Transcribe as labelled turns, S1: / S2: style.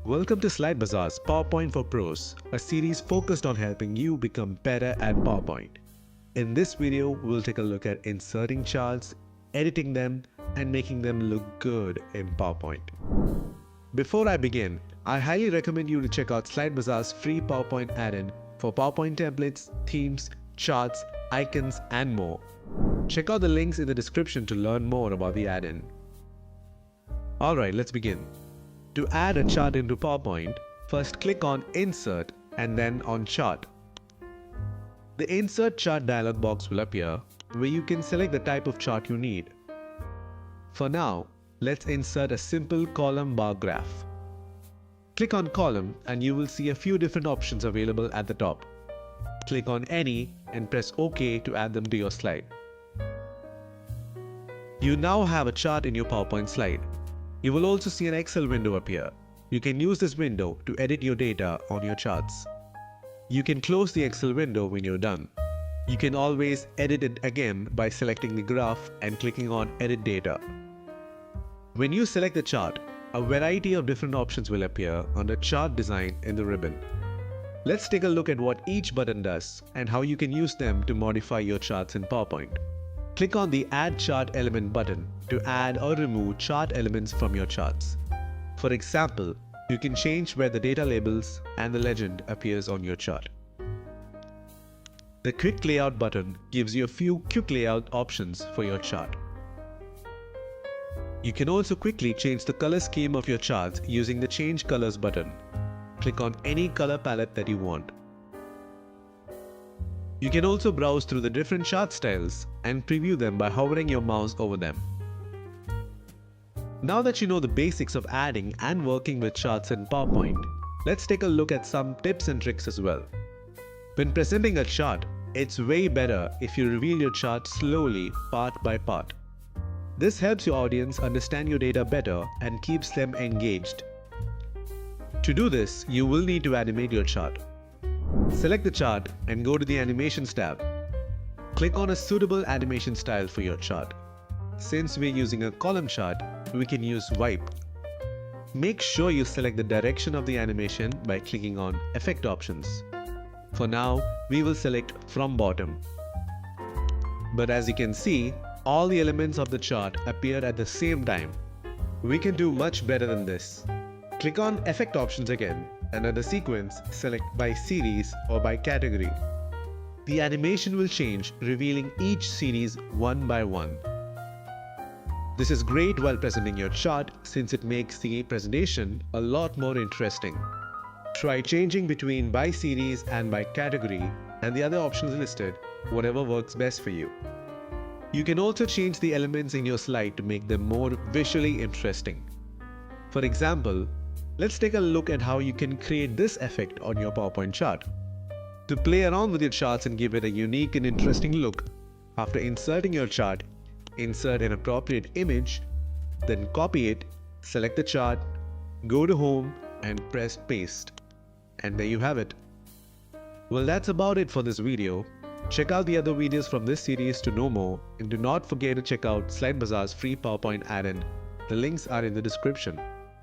S1: Welcome to Slide Bazaar's PowerPoint for Pros, a series focused on helping you become better at PowerPoint. In this video, we'll take a look at inserting charts, editing them, and making them look good in PowerPoint. Before I begin, I highly recommend you to check out Slide Bazaar's free PowerPoint add-in for PowerPoint templates, themes, charts, icons, and more. Check out the links in the description to learn more about the add-in. Alright, let's begin. To add a chart into PowerPoint, first click on Insert and then on Chart. The Insert Chart dialog box will appear, where you can select the type of chart you need. For now, let's insert a simple column bar graph. Click on Column and you will see a few different options available at the top. Click on any and press OK to add them to your slide. You now have a chart in your PowerPoint slide. You will also see an Excel window appear. You can use this window to edit your data on your charts. You can close the Excel window when you're done. You can always edit it again by selecting the graph and clicking on Edit Data. When you select the chart, a variety of different options will appear under Chart Design in the ribbon. Let's take a look at what each button does and how you can use them to modify your charts in PowerPoint. Click on the Add Chart Element button to add or remove chart elements from your charts. For example, you can change where the data labels and the legend appears on your chart. The Quick Layout button gives you a few quick layout options for your chart. You can also quickly change the color scheme of your charts using the Change Colors button. Click on any color palette that you want. You can also browse through the different chart styles and preview them by hovering your mouse over them. Now that you know the basics of adding and working with charts in PowerPoint, let's take a look at some tips and tricks as well. When presenting a chart, it's way better if you reveal your chart slowly, part by part. This helps your audience understand your data better and keeps them engaged. To do this, you will need to animate your chart. Select the chart and go to the Animations tab. Click on a suitable animation style for your chart. Since we're using a column chart, we can use Wipe. Make sure you select the direction of the animation by clicking on Effect Options. For now, we will select From Bottom. But as you can see, all the elements of the chart appear at the same time. We can do much better than this. Click on Effect Options again, and under Sequence, select by series or by category. The animation will change, revealing each series one by one. This is great while presenting your chart since it makes the presentation a lot more interesting. Try changing between by series and by category and the other options listed, whatever works best for you. You can also change the elements in your slide to make them more visually interesting. For example, let's take a look at how you can create this effect on your PowerPoint chart. To play around with your charts and give it a unique and interesting look, after inserting your chart, insert an appropriate image, then copy it, select the chart, go to Home and press Paste. And there you have it. Well, that's about it for this video. Check out the other videos from this series to know more, and do not forget to check out Slide Bazaar's free PowerPoint add-in. The links are in the description.